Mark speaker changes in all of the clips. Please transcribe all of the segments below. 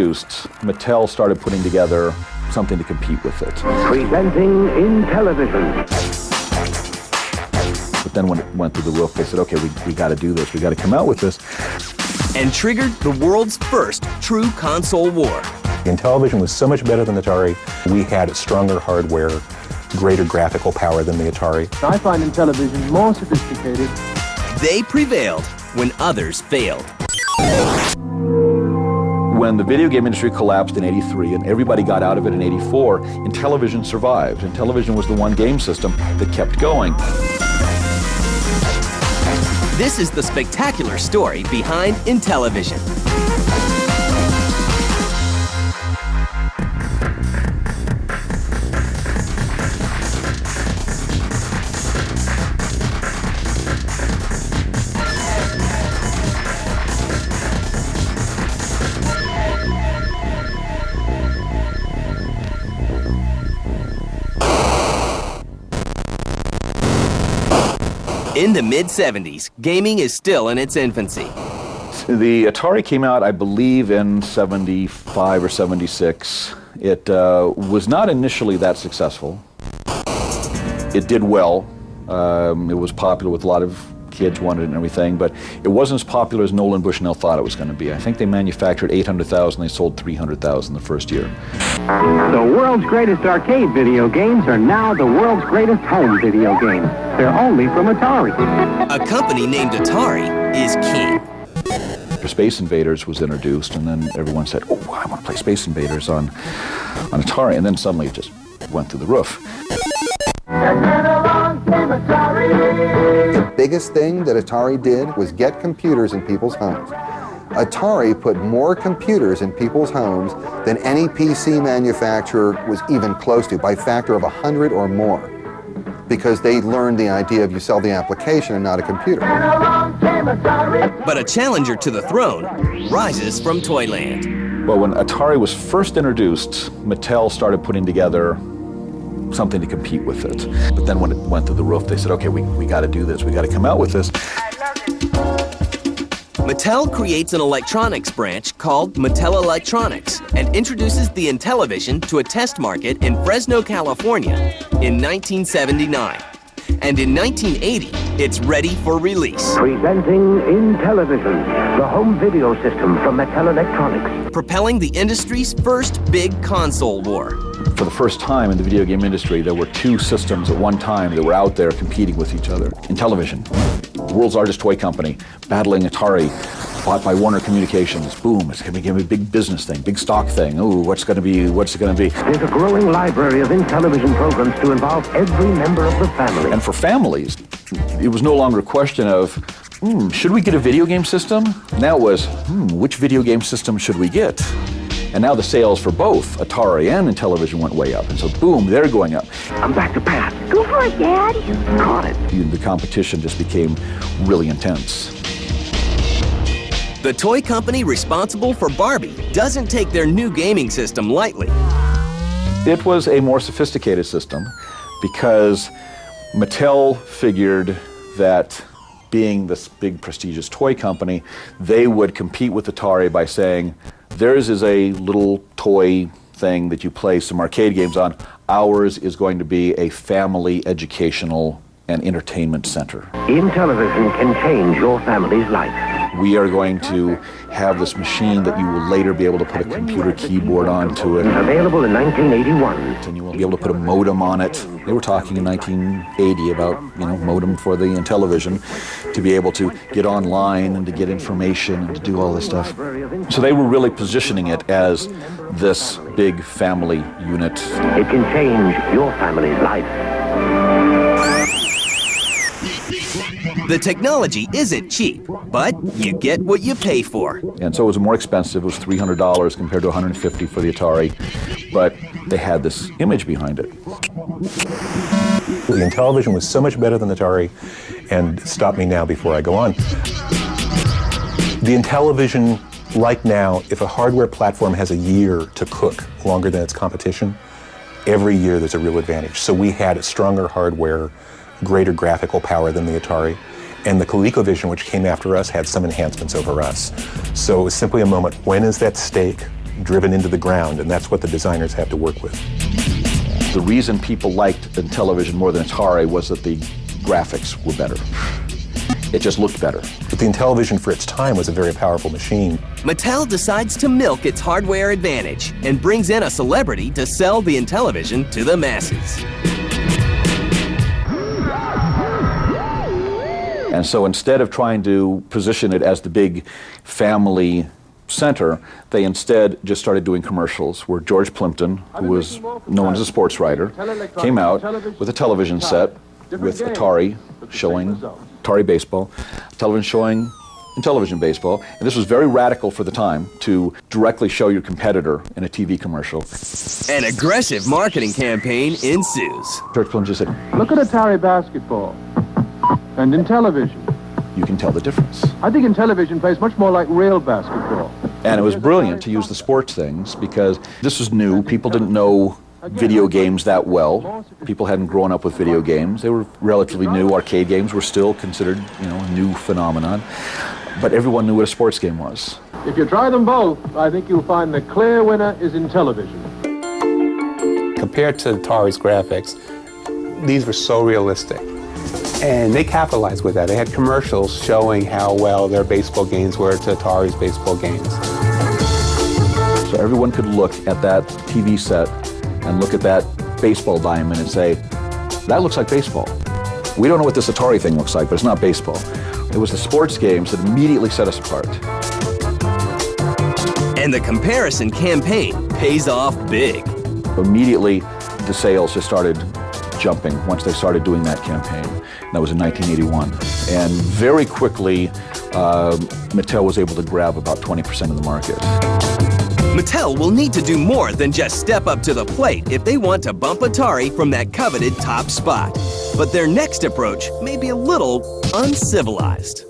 Speaker 1: introduced, Mattel started putting together something to compete with it.
Speaker 2: Presenting Intellivision.
Speaker 1: But then when it went through the roof, they said, okay, we got to do this. We got to come out with this.
Speaker 3: And triggered the world's first true console war.
Speaker 4: Intellivision was so much better than Atari. We had stronger hardware, greater graphical power than the Atari.
Speaker 5: I find Intellivision more sophisticated.
Speaker 3: They prevailed when others failed.
Speaker 1: When the video game industry collapsed in '83 and everybody got out of it in '84, Intellivision survived. Intellivision was the one game system that kept going.
Speaker 3: This is the spectacular story behind Intellivision. In the mid-'70s, gaming is still in its infancy.
Speaker 1: The Atari came out, I believe, in '75 or '76. It was not initially that successful. It did well. It was popular with a lot of kids wanted it and everything, but it wasn't as popular as Nolan Bushnell thought it was going to be. I think they manufactured 800,000, they sold 300,000 the first year.
Speaker 2: The world's greatest arcade video games are now the world's greatest home video games. They're only from Atari.
Speaker 3: A company named Atari is king.
Speaker 1: Space Invaders was introduced, and then everyone said, oh, I want to play Space Invaders on Atari, and then suddenly it just went through the roof.
Speaker 6: The biggest thing that Atari did was get computers in people's homes. Atari put more computers in people's homes than any PC manufacturer was even close to, by a factor of 100 or more, because they learned the idea of you sell the application and not a computer.
Speaker 3: But a challenger to the throne rises from Toyland.
Speaker 1: Well, when Atari was first introduced, Mattel started putting together something to compete with it. But then when it went through the roof, they said, okay, we got to do this. We got to come out with this.
Speaker 3: Mattel creates an electronics branch called Mattel Electronics and introduces the Intellivision to a test market in Fresno, California in 1979. And in 1980, it's ready for release.
Speaker 2: Presenting Intellivision, the home video system from Mattel Electronics.
Speaker 3: Propelling the industry's first big console war.
Speaker 1: For the first time in the video game industry, there were two systems at one time that were out there competing with each other. Intellivision, the world's largest toy company, battling Atari, bought by Warner Communications. Boom, it's going to be a big business thing, big stock thing. Ooh, what's it going to be?
Speaker 2: There's a growing library of Intellivision programs to involve every member of the family.
Speaker 1: And for families, it was no longer a question of, should we get a video game system? Now it was, which video game system should we get? And now the sales for both Atari and Intellivision went way up. And so, boom, they're going up.
Speaker 2: I'm back to Pat.
Speaker 7: Go for it, Dad.
Speaker 2: Caught it.
Speaker 1: The competition just became really intense.
Speaker 3: The toy company responsible for Barbie doesn't take their new gaming system lightly.
Speaker 1: It was a more sophisticated system because Mattel figured that being this big prestigious toy company, they would compete with Atari by saying, theirs is a little toy thing that you play some arcade games on. Ours is going to be a family educational and entertainment center.
Speaker 2: Intellivision can change your family's life.
Speaker 1: We are going to have this machine that you will later be able to put a computer keyboard onto it.
Speaker 2: Available in 1981.
Speaker 1: And you will be able to put a modem on it. They were talking in 1980 about, modem for the Intellivision, to be able to get online and to get information and to do all this stuff. So they were really positioning it as this big family unit.
Speaker 2: It can change your family's life.
Speaker 3: The technology isn't cheap, but you get what you pay for.
Speaker 1: And so it was more expensive. It was $300 compared to $150 for the Atari, but they had this image behind it.
Speaker 4: The Intellivision was so much better than the Atari, and stop me now before I go on. The Intellivision, like now, if a hardware platform has a year to cook longer than its competition, every year there's a real advantage. So we had a stronger hardware, greater graphical power than the Atari, and the ColecoVision, which came after us, had some enhancements over us. So it was simply a moment, when is that steak driven into the ground, and that's what the designers have to work with.
Speaker 1: The reason people liked Intellivision more than Atari was that the graphics were better. It just looked better.
Speaker 4: But the Intellivision for its time was a very powerful machine.
Speaker 3: Mattel decides to milk its hardware advantage and brings in a celebrity to sell the Intellivision to the masses.
Speaker 1: And so instead of trying to position it as the big family center, they instead just started doing commercials where George Plimpton, who was known as a sports writer, came out with a television set with Atari showing Atari baseball, television showing Intellivision baseball, and this was very radical for the time to directly show your competitor in a TV commercial.
Speaker 3: An aggressive marketing campaign ensues.
Speaker 1: George Plimpton just said,
Speaker 5: Look at Atari basketball and Intellivision.
Speaker 1: you can tell the difference.
Speaker 5: I think Intellivision plays much more like real basketball.
Speaker 1: And it was brilliant to use the sports things because this was new. People didn't know video games that well. People hadn't grown up with video games. They were relatively new. Arcade games were still considered, a new phenomenon. But everyone knew what a sports game was.
Speaker 5: If you try them both, I think you'll find the clear winner is Intellivision.
Speaker 7: Compared to Atari's graphics, these were so realistic. And they capitalized with that. They had commercials showing how well their baseball games were to Atari's baseball games.
Speaker 1: So everyone could look at that TV set and look at that baseball diamond and say, that looks like baseball. We don't know what this Atari thing looks like, but it's not baseball. It was the sports games that immediately set us apart.
Speaker 3: And the comparison campaign pays off big.
Speaker 1: Immediately, the sales just started jumping once they started doing that campaign. That was in 1981. And very quickly, Mattel was able to grab about 20% of the market.
Speaker 3: Mattel will need to do more than just step up to the plate if they want to bump Atari from that coveted top spot. But their next approach may be a little uncivilized.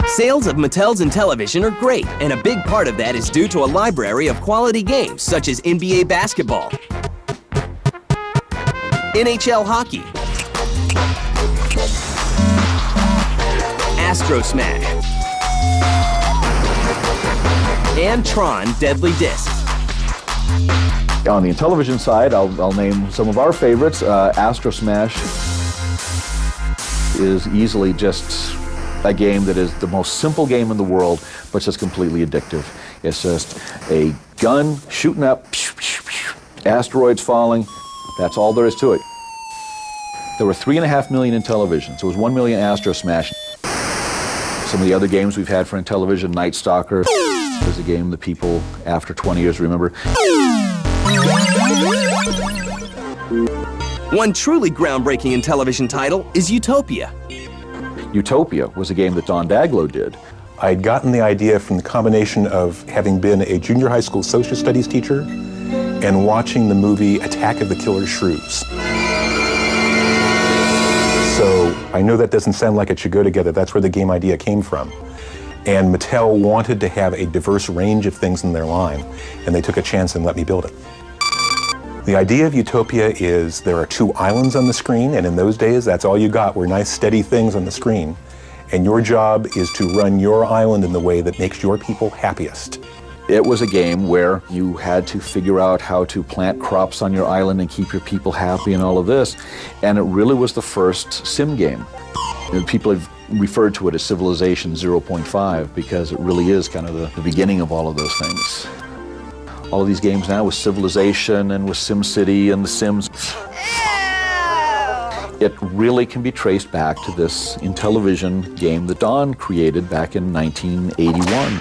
Speaker 3: Sales of Mattel's Intellivision are great, and a big part of that is due to a library of quality games such as NBA basketball, NHL hockey, Astro Smash, and Tron Deadly Disc.
Speaker 1: On the Intellivision side, I'll name some of our favorites. Astro Smash is easily just a game that is the most simple game in the world, but it's just completely addictive. It's just a gun shooting up, asteroids falling. That's all there is to it. There were 3.5 million Intellivisions. There was 1 million Astro Smash. Some of the other games we've had for Intellivision, Night Stalker is a game that people after 20 years remember.
Speaker 3: One truly groundbreaking Intellivision title is Utopia.
Speaker 1: Utopia was a game that Don Daglow did.
Speaker 4: I'd gotten the idea from the combination of having been a junior high school social studies teacher and watching the movie Attack of the Killer Shrews. So I know that doesn't sound like it should go together. That's where the game idea came from. And Mattel wanted to have a diverse range of things in their line, and they took a chance and let me build it. The idea of Utopia is there are 2 islands on the screen, and in those days, that's all you got were nice, steady things on the screen. And your job is to run your island in the way that makes your people happiest.
Speaker 1: It was a game where you had to figure out how to plant crops on your island and keep your people happy and all of this. And it really was the first sim game. And people have referred to it as Civilization 0.5 because it really is kind of the beginning of all of those things. All of these games now with Civilization and with SimCity and The Sims, it really can be traced back to this Intellivision game that Don created back in 1981.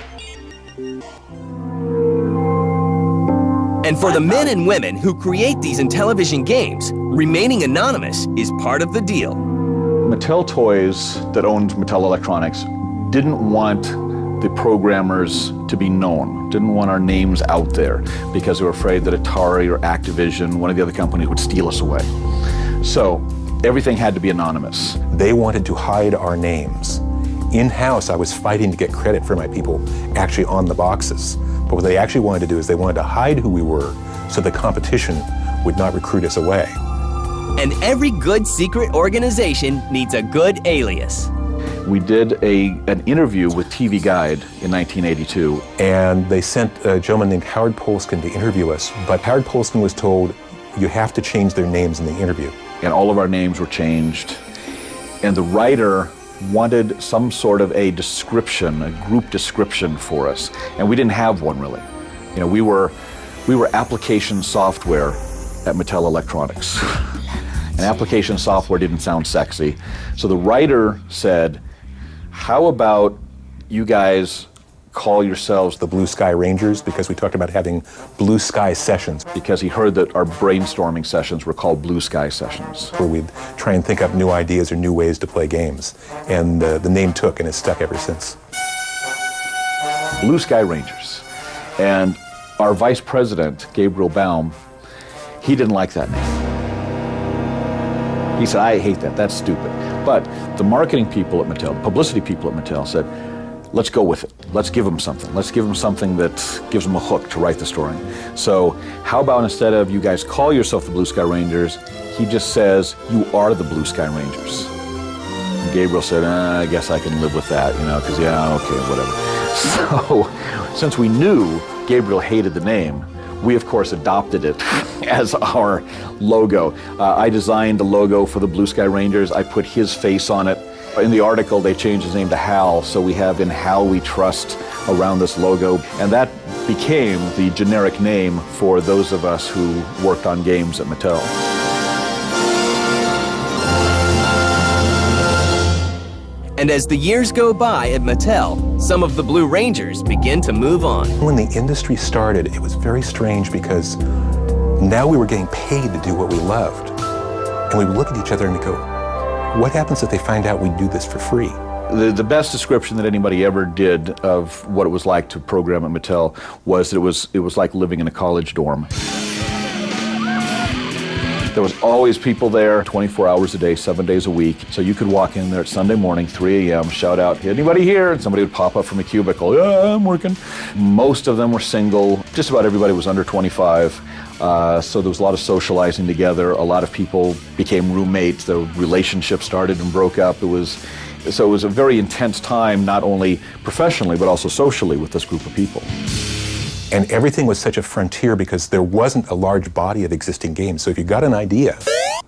Speaker 3: And for the men and women who create these Intellivision games, remaining anonymous is part of the deal.
Speaker 1: Mattel Toys that owned Mattel Electronics didn't want the programmers to be known, didn't want our names out there because they were afraid that Atari or Activision, one of the other companies, would steal us away. So everything had to be anonymous.
Speaker 4: They wanted to hide our names. In-house, I was fighting to get credit for my people actually on the boxes. But what they actually wanted to do is they wanted to hide who we were so the competition would not recruit us away.
Speaker 3: And every good secret organization needs a good alias.
Speaker 1: We did an interview with TV Guide in 1982.
Speaker 4: And they sent a gentleman named Howard Polskin to interview us, but Howard Polskin was told, you have to change their names in the interview.
Speaker 1: And all of our names were changed. And the writer wanted some sort of a description, a group description for us. And we didn't have one really. You know, we were application software at Mattel Electronics. And application software didn't sound sexy. So the writer said, how about you guys call yourselves
Speaker 4: the Blue Sky Rangers, because we talked about having blue sky sessions.
Speaker 1: Because he heard that our brainstorming sessions were called Blue Sky Sessions.
Speaker 4: Where we'd try and think up new ideas or new ways to play games. And the name took, and it's stuck ever since.
Speaker 1: Blue Sky Rangers. And our vice president, Gabriel Baum, he didn't like that name. He said, I hate that, that's stupid. But the marketing people at Mattel, the publicity people at Mattel said, let's go with it. Let's give them something. Let's give them something that gives them a hook to write the story. So how about instead of you guys call yourself the Blue Sky Rangers, he just says, you are the Blue Sky Rangers. And Gabriel said, I guess I can live with that, you know, because yeah, okay, whatever. So since we knew Gabriel hated the name, we of course adopted it as our logo. I designed the logo for the Blue Sky Rangers. I put his face on it. In the article, they changed his name to Hal, so we have In Hal We Trust around this logo. And that became the generic name for those of us who worked on games at Mattel.
Speaker 3: And as the years go by at Mattel, some of the Blue Rangers begin to move on.
Speaker 4: When the industry started, it was very strange because now we were getting paid to do what we loved. And we would look at each other and we go, what happens if they find out we do this for free?
Speaker 1: The best description that anybody ever did of what it was like to program at Mattel was that it was like living in a college dorm. There was always people there 24 hours a day, 7 days a week. So you could walk in there at Sunday morning, 3 a.m., shout out, anybody here? And somebody would pop up from a cubicle, yeah, I'm working. Most of them were single. Just about everybody was under 25. So there was a lot of socializing together. A lot of people became roommates. The relationship started and broke up. So it was a very intense time, not only professionally, but also socially with this group of people.
Speaker 4: And everything was such a frontier because there wasn't a large body of existing games. So if you got an idea,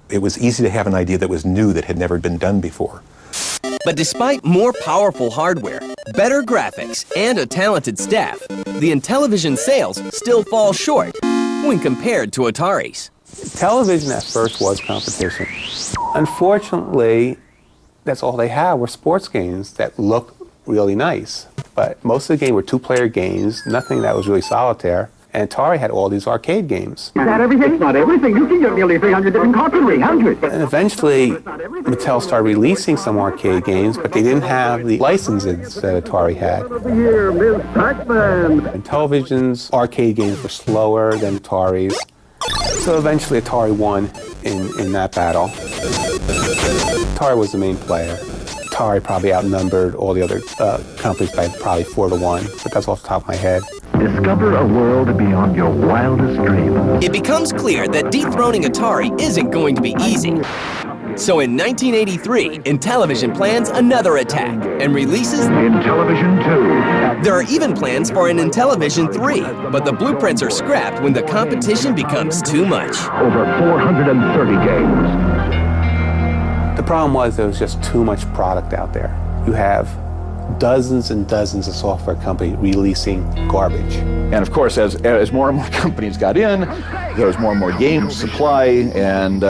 Speaker 4: it was easy to have an idea that was new, that had never been done before.
Speaker 3: But despite more powerful hardware, better graphics, and a talented staff, the Intellivision sales still fall short when compared to Atari's.
Speaker 7: Television at first was competition. Unfortunately, that's all they had were sports games that looked really nice. But most of the games were two-player games, nothing that was really solitaire. And Atari had all these arcade games.
Speaker 2: Is that everything? It's not everything. You can get nearly 300 different copies. 300.
Speaker 7: And eventually, Mattel started releasing some arcade games, but they didn't have the licenses that Atari had.
Speaker 2: Here, Ms. Pac-Man.
Speaker 7: And Intellivision's arcade games were slower than Atari's. So eventually Atari won in that battle. Atari was the main player. Atari probably outnumbered all the other companies by probably 4 to 1, but that's off the top of my head.
Speaker 2: Discover a world beyond your wildest dreams.
Speaker 3: It becomes clear that dethroning Atari isn't going to be easy. So in 1983, Intellivision plans another attack and releases
Speaker 2: Intellivision 2.
Speaker 3: There are even plans for an Intellivision 3, but the blueprints are scrapped when the competition becomes too much.
Speaker 2: Over 430 games.
Speaker 7: The problem was there was just too much product out there. You have dozens and dozens of software companies releasing garbage.
Speaker 1: And of course, as more and more companies got in, there was more and more game supply and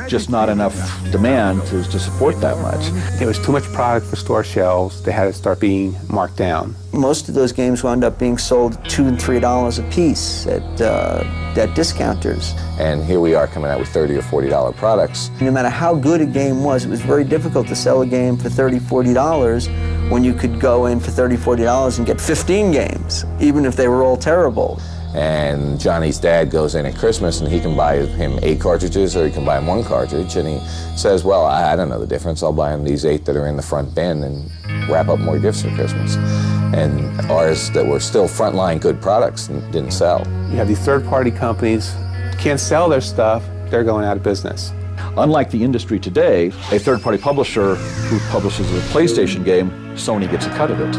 Speaker 1: just not enough demand to support that much.
Speaker 7: There was too much product for store shelves. They had to start being marked down.
Speaker 8: Most of those games wound up being sold at $2 and $3 a piece at discounters.
Speaker 9: And here we are coming out with $30 or $40 products.
Speaker 8: No matter how good a game was, it was very difficult to sell a game for $30, $40 when you could go in for $30, $40 and get 15 games, even if they were all terrible.
Speaker 9: And Johnny's dad goes in at Christmas and he can buy him 8 cartridges or he can buy him 1 cartridge, and he says, well, I don't know the difference. I'll buy him these 8 that are in the front bin and wrap up more gifts for Christmas. And ours that were still frontline good products didn't sell.
Speaker 7: You have these third-party companies, can't sell their stuff, they're going out of business.
Speaker 1: Unlike the industry today, a third-party publisher who publishes a PlayStation game, Sony gets a cut of it.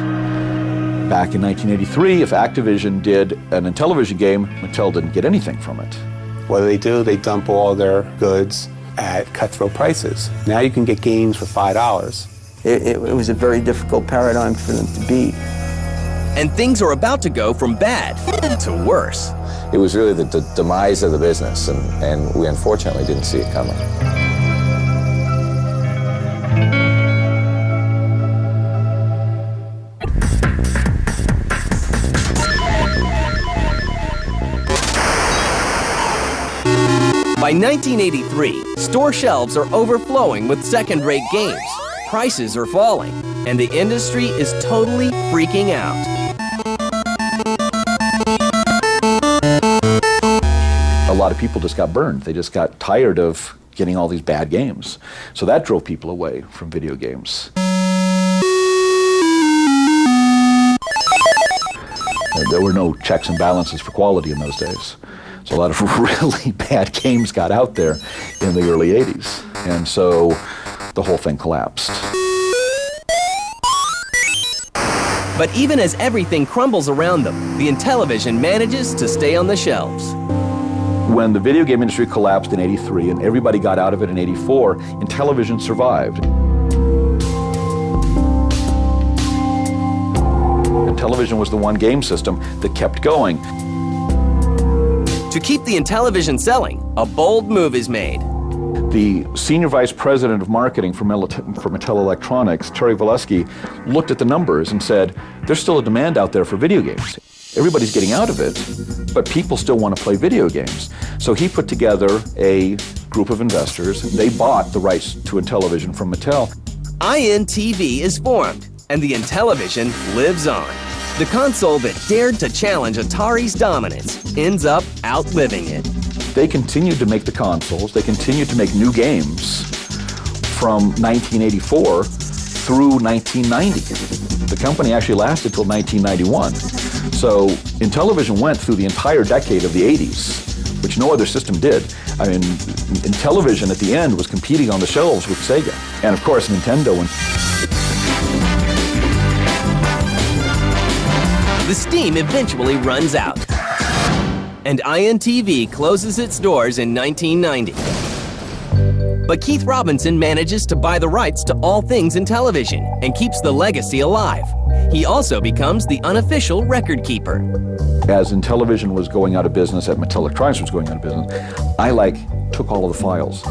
Speaker 1: Back in 1983, if Activision did an Intellivision game, Mattel didn't get anything from it.
Speaker 7: What do? They dump all their goods at cutthroat prices. Now you can get games for $5.
Speaker 8: It was a very difficult paradigm for them to beat.
Speaker 3: And things are about to go from bad to worse.
Speaker 9: It was really the demise of the business, and we unfortunately didn't see it coming.
Speaker 3: By 1983, store shelves are overflowing with second-rate games. Prices are falling, and the industry is totally freaking out.
Speaker 1: A lot of people just got burned. They just got tired of getting all these bad games. So that drove people away from video games. There were no checks and balances for quality in those days. So a lot of really bad games got out there in the early 80s. And so the whole thing collapsed.
Speaker 3: But even as everything crumbles around them, the Intellivision manages to stay on the shelves.
Speaker 1: When the video game industry collapsed in '83 and everybody got out of it in '84, Intellivision survived. Intellivision was the one game system that kept going.
Speaker 3: To keep the Intellivision selling, a bold move is made.
Speaker 1: The senior vice president of marketing for Mattel Electronics, Terry Valesky, looked at the numbers and said, there's still a demand out there for video games. Everybody's getting out of it, but people still want to play video games. So he put together a group of investors. They bought the rights to Intellivision from Mattel.
Speaker 3: INTV is formed, and the Intellivision lives on. The console that dared to challenge Atari's dominance ends up outliving it.
Speaker 1: They continued to make the consoles. They continued to make new games from 1984 through 1990. The company actually lasted till 1991. So Intellivision went through the entire decade of the 80s, which no other system did. I mean, Intellivision at the end was competing on the shelves with Sega. And of course, Nintendo.
Speaker 3: The steam eventually runs out, and INTV closes its doors in 1990. But Keith Robinson manages to buy the rights to all things Intellivision and keeps the legacy alive. He also becomes the unofficial record keeper.
Speaker 1: As Intellivision was going out of business, as Mattel Electronics was going out of business, I took all of the files.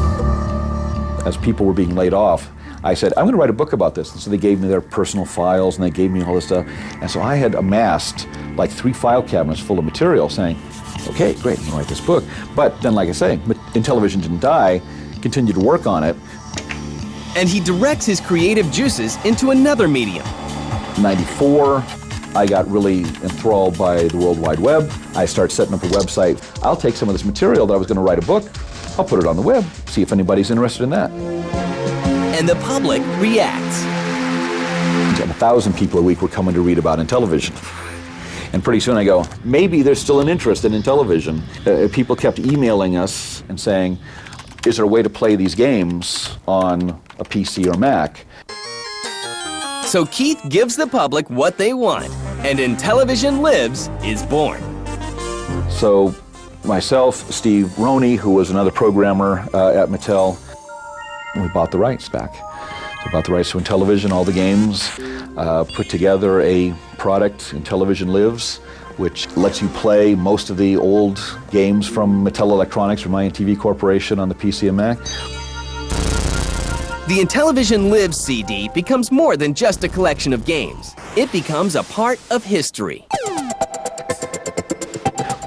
Speaker 1: As people were being laid off, I said, I'm going to write a book about this. And so they gave me their personal files and they gave me all this stuff. And so I had amassed like 3 file cabinets full of material saying, okay, great, I'm going to write this book. But then, like I say, Intellivision didn't die, continued to work on it.
Speaker 3: And he directs his creative juices into another medium.
Speaker 1: In '94, I got really enthralled by the World Wide Web. I started setting up a website. I'll take some of this material that I was going to write a book, I'll put it on the web, see if anybody's interested in that.
Speaker 3: And the public reacts.
Speaker 1: 1,000 people a week were coming to read about Intellivision. And pretty soon I go, maybe there's still an interest in Intellivision. People kept emailing us and saying, is there a way to play these games on a PC or Mac?
Speaker 3: So Keith gives the public what they want, and Intellivision Lives is born.
Speaker 1: So myself, Steve Roney, who was another programmer at Mattel, we bought the rights back. So bought the rights to Intellivision, all the games, put together a product, Intellivision Lives, which lets you play most of the old games from Mattel Electronics, from INTV Corporation on the PC and Mac.
Speaker 3: The Intellivision Lives CD becomes more than just a collection of games. It becomes a part of history.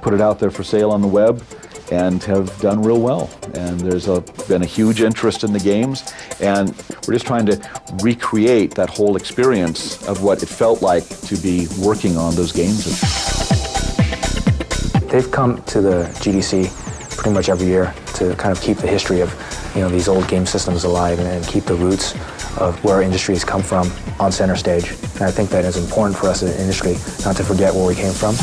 Speaker 1: Put it out there for sale on the web and have done real well. And there's been a huge interest in the games, and we're just trying to recreate that whole experience of what it felt like to be working on those games.
Speaker 10: They've come to the GDC pretty much every year to kind of keep the history of these old game systems alive and keep the roots of where industries come from on center stage. And I think that is important for us as an industry not to forget where we came from.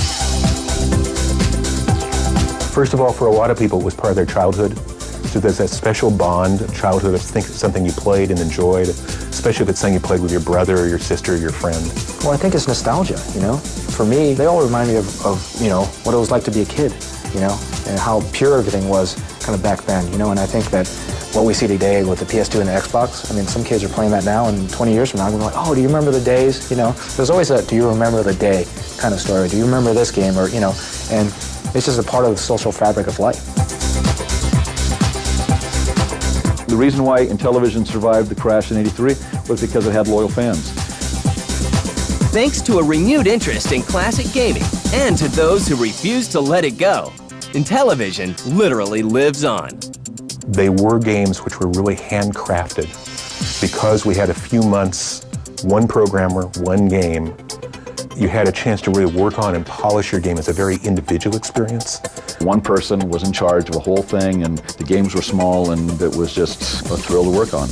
Speaker 4: First of all, for a lot of people, it was part of their childhood. So there's that special bond of childhood of something you played and enjoyed, especially if it's something you played with your brother or your sister or your friend.
Speaker 10: Well, I think it's nostalgia, you know? For me, they all remind me of you know, what it was like to be a kid, you know, and how pure everything was kind of back then, you know, and I think that what we see today with the PS2 and the Xbox, I mean, some kids are playing that now, and 20 years from now, we're like, oh, do you remember the days, you know? There's always a, do you remember the day kind of story, do you remember this game, or, you know, and it's just a part of the social fabric of life.
Speaker 1: The reason why Intellivision survived the crash in '83 was because it had loyal fans.
Speaker 3: Thanks to a renewed interest in classic gaming and to those who refuse to let it go, Intellivision literally lives on.
Speaker 4: They were games which were really handcrafted. Because we had a few months, one programmer, one game, you had a chance to really work on and polish your game. It's a very individual experience.
Speaker 1: One person was in charge of the whole thing, and the games were small, and it was just a thrill to work on.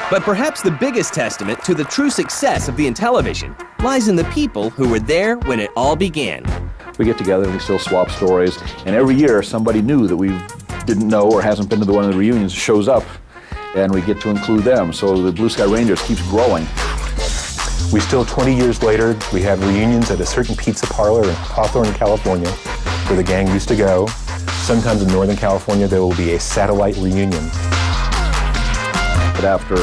Speaker 3: But perhaps the biggest testament to the true success of the Intellivision lies in the people who were there when it all began.
Speaker 1: We get together and we still swap stories, and every year somebody new that we didn't know or hasn't been to one of the reunions shows up, and we get to include them. So the Blue Sky Rangers keeps growing.
Speaker 4: We still, 20 years later, we have reunions at a certain pizza parlor in Hawthorne, California, where the gang used to go. Sometimes in Northern California, there will be a satellite reunion.
Speaker 1: But after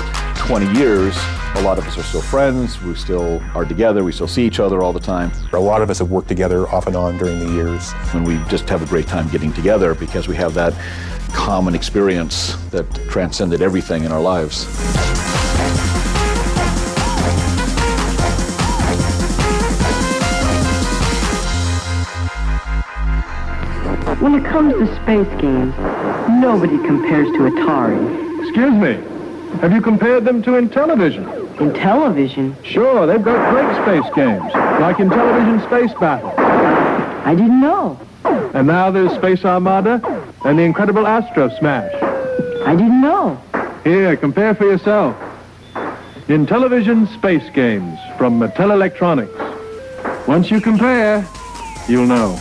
Speaker 1: 20 years, a lot of us are still friends, we still are together, we still see each other all the time.
Speaker 4: A lot of us have worked together off and on during the years.
Speaker 1: And we just have a great time getting together because we have that common experience that transcended everything in our lives.
Speaker 11: When it comes to space games, nobody compares to Atari.
Speaker 5: Excuse me, have you compared them to Intellivision?
Speaker 11: Intellivision?
Speaker 5: Sure, they've got great space games, like Intellivision Space Battle.
Speaker 11: I didn't know.
Speaker 5: And now there's Space Armada and the incredible Astro Smash.
Speaker 11: I didn't know.
Speaker 5: Here, compare for yourself. Intellivision Space Games from Mattel Electronics. Once you compare, you'll know.